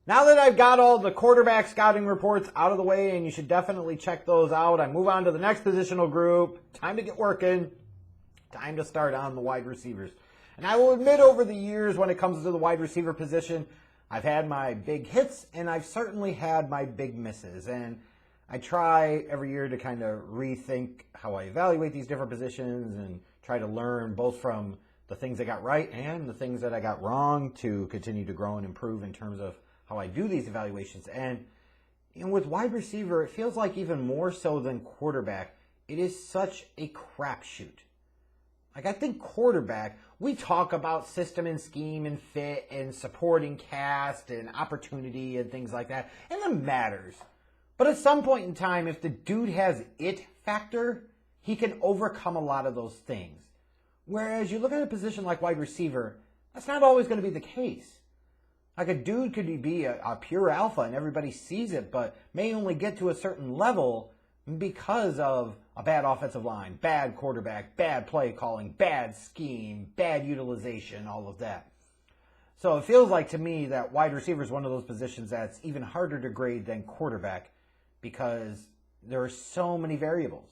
Now that I've got all the quarterback scouting reports out of the way, and you should definitely check those out, I move on to the next positional group. Time to get working. Time to start on the wide receivers. And I will admit, over the years, when it comes to the wide receiver position, I've had my big hits, and I've certainly had my big misses. And I try every year to kind of rethink how I evaluate these different positions and try to learn both from the things I got right and the things that I got wrong to continue to grow and improve in terms of how I do these evaluations. And with wide receiver, it feels like even more so than quarterback, it is such a crapshoot. Like, I think quarterback, we talk about system and scheme and fit and supporting cast and opportunity and things like that, and that matters. But at some point in time, if the dude has it factor, he can overcome a lot of those things. Whereas you look at a position like wide receiver, that's not always going to be the case. Like, a dude could be a pure alpha and everybody sees it, but may only get to a certain level because of a bad offensive line, bad quarterback, bad play calling, bad scheme, bad utilization, all of that. So it feels like to me that wide receiver is one of those positions that's even harder to grade than quarterback because there are so many variables.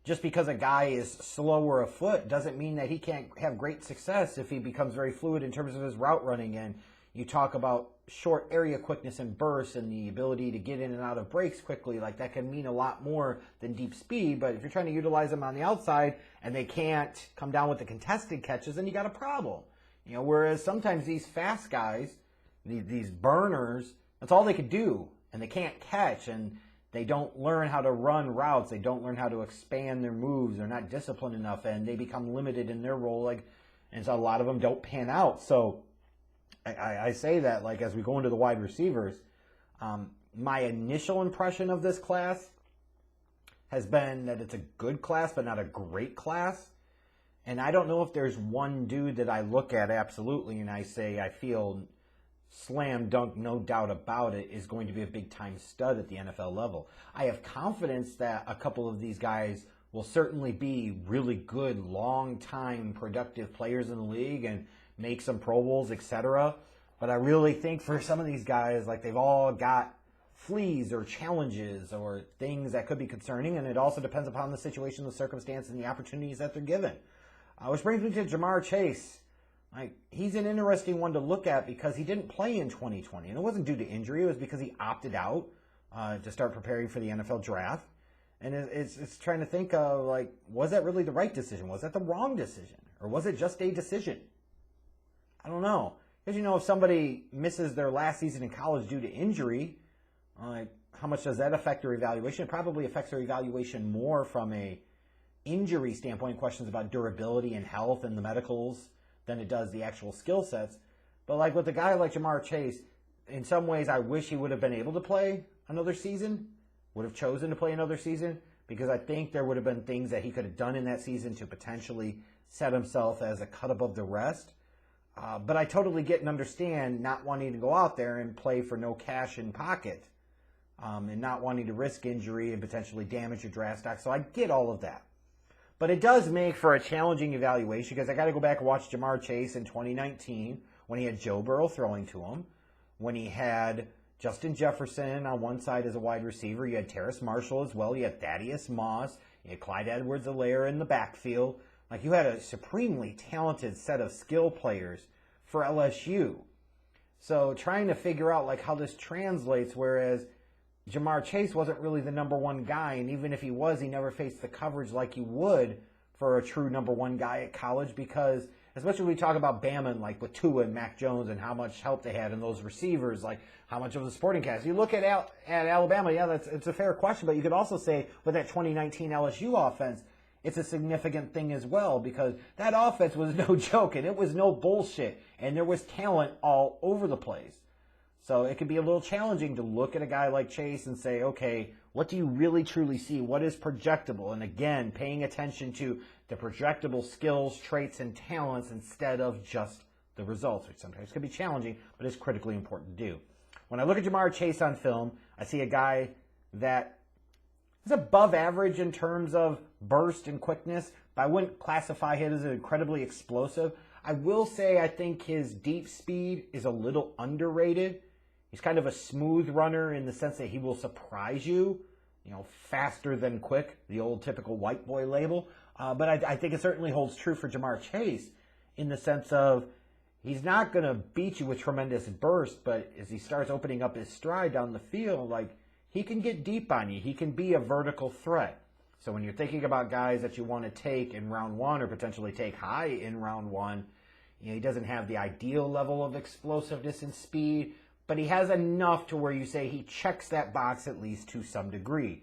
Just because a guy is slower of foot doesn't mean that he can't have great success if he becomes very fluid in terms of his route running. And you talk about short area quickness and bursts and the ability to get in and out of breaks quickly. Like, that can mean a lot more than deep speed. But if you're trying to utilize them on the outside and they can't come down with the contested catches, then you got a problem. Whereas sometimes these fast guys, these burners, that's all they could do. And they can't catch, and they don't learn how to run routes. They don't learn how to expand their moves. They're not disciplined enough, and they become limited in their role. And so a lot of them don't pan out. So I say that, as we go into the wide receivers, my initial impression of this class has been that it's a good class, but not a great class. And I don't know if there's one dude that I look at absolutely and I say I feel slam dunk, no doubt about it, is going to be a big-time stud at the NFL level. I have confidence that a couple of these guys will certainly be really good, long-time, productive players in the league and make some Pro Bowls, etc. But I really think for some of these guys, they've all got fleas or challenges or things that could be concerning, and it also depends upon the situation, the circumstance, and the opportunities that they're given. Which brings me to Ja'Marr Chase. He's an interesting one to look at because he didn't play in 2020. And it wasn't due to injury. It was because he opted out to start preparing for the NFL draft. And it's trying to think of, was that really the right decision? Was that the wrong decision? Or was it just a decision? I don't know. Because, if somebody misses their last season in college due to injury, how much does that affect their evaluation? It probably affects their evaluation more from a injury standpoint, questions about durability and health and the medicals, than it does the actual skill sets. But with a guy like Ja'Marr Chase, in some ways I wish he would have been able to play another season, would have chosen to play another season, because I think there would have been things that he could have done in that season to potentially set himself as a cut above the rest. But I totally get and understand not wanting to go out there and play for no cash in pocket, and not wanting to risk injury and potentially damage your draft stock. So I get all of that. But it does make for a challenging evaluation because I got to go back and watch Ja'Marr Chase in 2019 when he had Joe Burrow throwing to him, when he had Justin Jefferson on one side as a wide receiver. You had Terrace Marshall as well. You had Thaddeus Moss. You had Clyde Edwards-Helaire in the backfield. You had a supremely talented set of skill players for LSU. So trying to figure out how this translates, whereas Ja'Marr Chase wasn't really the number one guy, and even if he was, he never faced the coverage like you would for a true number one guy at college because, especially when we talk about Bama and with Tua and Mac Jones and how much help they had in those receivers, how much of the supporting cast. You look at Alabama, it's a fair question, but you could also say with that 2019 LSU offense, it's a significant thing as well because that offense was no joke and it was no bullshit, and there was talent all over the place. So it can be a little challenging to look at a guy like Chase and say, okay, what do you really truly see? What is projectable? And again, paying attention to the projectable skills, traits, and talents instead of just the results, which sometimes can be challenging, but is critically important to do. When I look at Ja'Marr Chase on film, I see a guy that is above average in terms of burst and quickness, but I wouldn't classify him as incredibly explosive. I will say I think his deep speed is a little underrated. He's kind of a smooth runner in the sense that he will surprise you, faster than quick, the old typical white boy label. But I think it certainly holds true for Ja'Marr Chase in the sense of he's not going to beat you with tremendous burst, but as he starts opening up his stride down the field, he can get deep on you. He can be a vertical threat. So when you're thinking about guys that you want to take in round one or potentially take high in round one, he doesn't have the ideal level of explosiveness and speed, but he has enough to where you say he checks that box at least to some degree.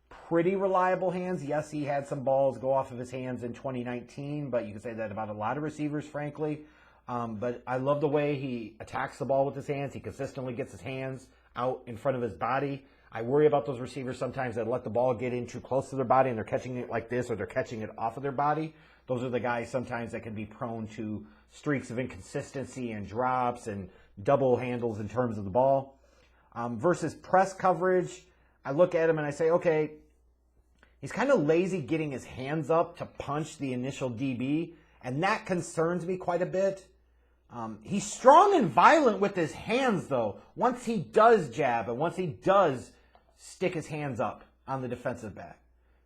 Pretty reliable hands. Yes, he had some balls go off of his hands in 2019, but you can say that about a lot of receivers, frankly. But I love the way he attacks the ball with his hands. He consistently gets his hands out in front of his body. I worry about those receivers sometimes that let the ball get in too close to their body and they're catching it like this or they're catching it off of their body. Those are the guys sometimes that can be prone to streaks of inconsistency and drops and double handles in terms of the ball. Versus press coverage, I look at him and I say, okay, he's kind of lazy getting his hands up to punch the initial DB, and that concerns me quite a bit. He's strong and violent with his hands, though, once he does jab and once he does stick his hands up on the defensive back.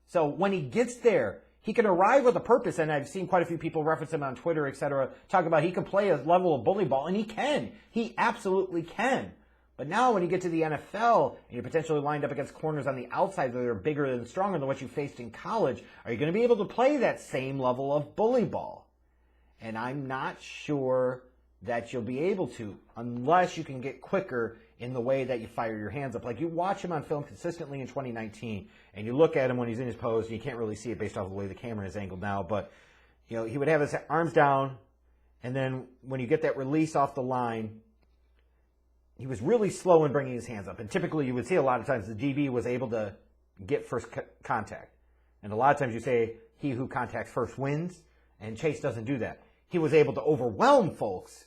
So when he gets there, he can arrive with a purpose, and I've seen quite a few people reference him on Twitter, etc., talk about he can play a level of bully ball, and he can. He absolutely can. But now when you get to the NFL and you're potentially lined up against corners on the outside that are bigger and stronger than what you faced in college, are you going to be able to play that same level of bully ball? And I'm not sure that you'll be able to unless you can get quicker in the way that you fire your hands up. Like you watch him on film consistently in 2019, and you look at him when he's in his pose, and you can't really see it based off of the way the camera is angled now, but he would have his arms down, and then when you get that release off the line, he was really slow in bringing his hands up. And typically you would see a lot of times the DB was able to get first contact. And a lot of times you say he who contacts first wins, and Chase doesn't do that. He was able to overwhelm folks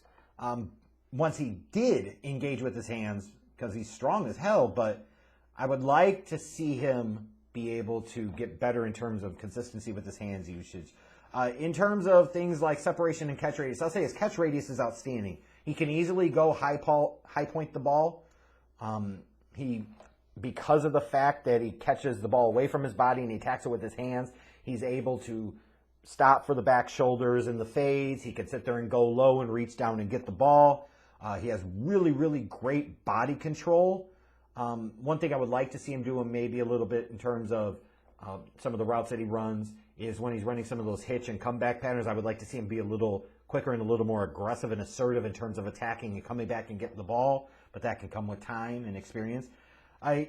once he did engage with his hands because he's strong as hell, but I would like to see him be able to get better in terms of consistency with his hands usage. In terms of things like separation and catch radius, I'll say his catch radius is outstanding. He can easily go high point the ball. Because of the fact that he catches the ball away from his body and he attacks it with his hands, he's able to stop for the back shoulders and the fades. He can sit there and go low and reach down and get the ball. He has really, really great body control. One thing I would like to see him do maybe a little bit in terms of some of the routes that he runs is when he's running some of those hitch and comeback patterns, I would like to see him be a little quicker and a little more aggressive and assertive in terms of attacking and coming back and getting the ball, but that can come with time and experience.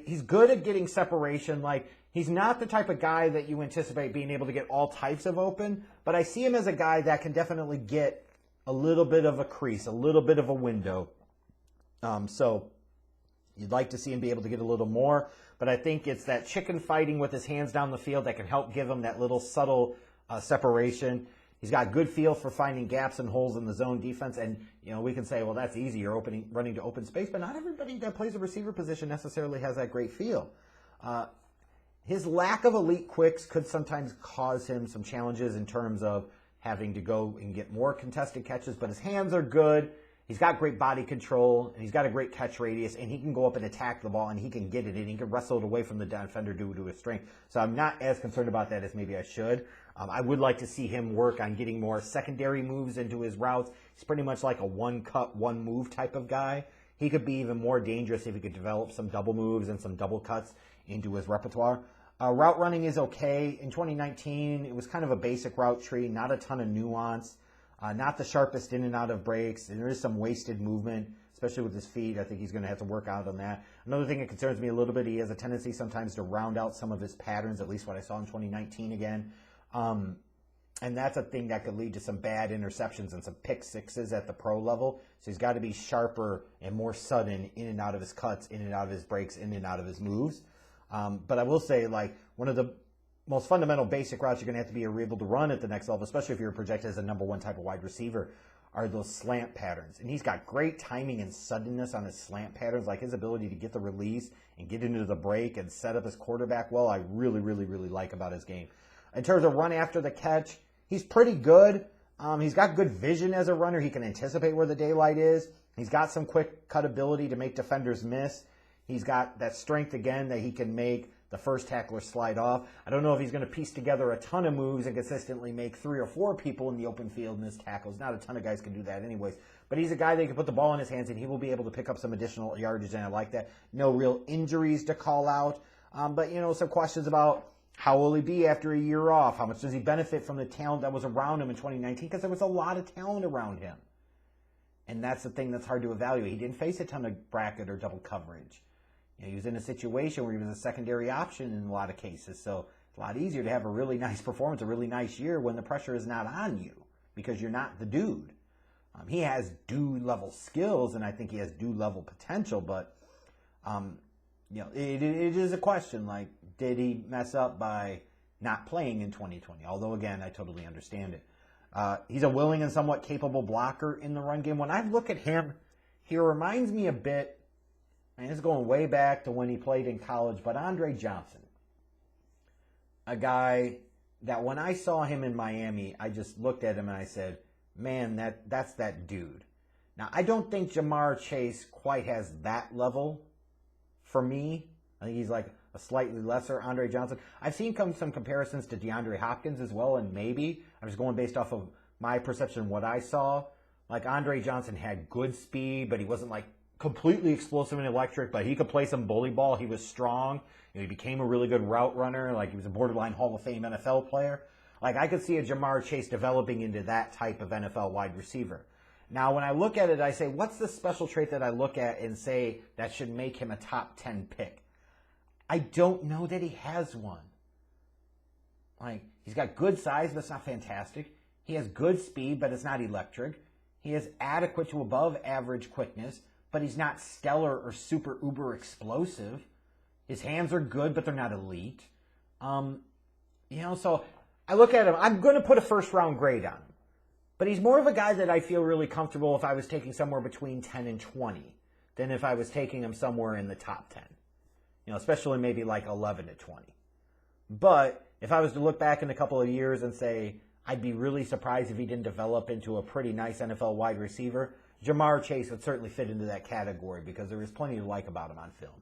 He's good at getting separation. He's not the type of guy that you anticipate being able to get all types of open, but I see him as a guy that can definitely get a little bit of a crease, a little bit of a window. So you'd like to see him be able to get a little more, but I think it's that chicken fighting with his hands down the field that can help give him that little subtle separation. He's got good feel for finding gaps and holes in the zone defense, and we can say, well, that's easy. You're running to open space, but not everybody that plays a receiver position necessarily has that great feel. His lack of elite quicks could sometimes cause him some challenges in terms of having to go and get more contested catches, but his hands are good. He's got great body control, and he's got a great catch radius, and he can go up and attack the ball, and he can get it, and he can wrestle it away from the defender due to his strength. So I'm not as concerned about that as maybe I should. I would like to see him work on getting more secondary moves into his routes. He's pretty much like a one-cut, one-move type of guy. He could be even more dangerous if he could develop some double moves and some double cuts into his repertoire. Route running is okay. In 2019, it was kind of a basic route tree, not a ton of nuance, not the sharpest in and out of breaks, and there is some wasted movement, especially with his feet. I think he's going to have to work out on that. Another thing that concerns me a little bit, he has a tendency sometimes to round out some of his patterns, at least what I saw in 2019 again. And that's a thing that could lead to some bad interceptions and some pick sixes at the pro level. So he's got to be sharper and more sudden in and out of his cuts, in and out of his breaks, in and out of his moves. But I will say, one of the most fundamental basic routes you're going to have to be able to run at the next level, especially if you're projected as a number one type of wide receiver, are those slant patterns. And he's got great timing and suddenness on his slant patterns, like his ability to get the release and get into the break and set up his quarterback well. I really, really, really like about his game. In terms of run after the catch, he's pretty good. He's got good vision as a runner. He can anticipate where the daylight is. He's got some quick cut ability to make defenders miss. He's got that strength, again, that he can make the first tackler slide off. I don't know if he's going to piece together a ton of moves and consistently make 3 or 4 people in the open field miss tackles. Not a ton of guys can do that anyways. But he's a guy that can put the ball in his hands, and he will be able to pick up some additional yardage, and I like that. No real injuries to call out. But, some questions about how will he be after a year off? How much does he benefit from the talent that was around him in 2019? Because there was a lot of talent around him. And that's the thing that's hard to evaluate. He didn't face a ton of bracket or double coverage. He was in a situation where he was a secondary option in a lot of cases. So it's a lot easier to have a really nice performance, a really nice year when the pressure is not on you because you're not the dude. He has dude-level skills, and I think he has dude-level potential, but it is a question, like, did he mess up by not playing in 2020? Although, again, I totally understand it. He's a willing and somewhat capable blocker in the run game. When I look at him, he reminds me a bit, and this is going way back to when he played in college, but Andre Johnson. A guy that when I saw him in Miami, I just looked at him and I said, man, that's that dude. Now, I don't think Ja'Marr Chase quite has that level for me. I think he's like a slightly lesser Andre Johnson. I've seen some comparisons to DeAndre Hopkins as well, and maybe I'm just going based off of my perception, what I saw. Like, Andre Johnson had good speed, but he wasn't like completely explosive and electric, but he could play some bully ball. He was strong. He became a really good route runner. Like, he was a borderline Hall of Fame NFL player. Like, I could see a Ja'Marr Chase developing into that type of NFL wide receiver. Now, when I look at it, I say, what's the special trait that I look at and say that should make him a top 10 pick? I don't know that he has one. Like, he's got good size, but it's not fantastic. He has good speed, but it's not electric. He has adequate to above average quickness, but he's not stellar or super uber explosive. His hands are good, but they're not elite. So I look at him. I'm going to put a first-round grade on him. But he's more of a guy that I feel really comfortable if I was taking somewhere between 10 and 20 than if I was taking him somewhere in the top 10. Especially maybe like 11 to 20. But if I was to look back in a couple of years and say, I'd be really surprised if he didn't develop into a pretty nice NFL wide receiver, Ja'Marr Chase would certainly fit into that category because there is plenty to like about him on film.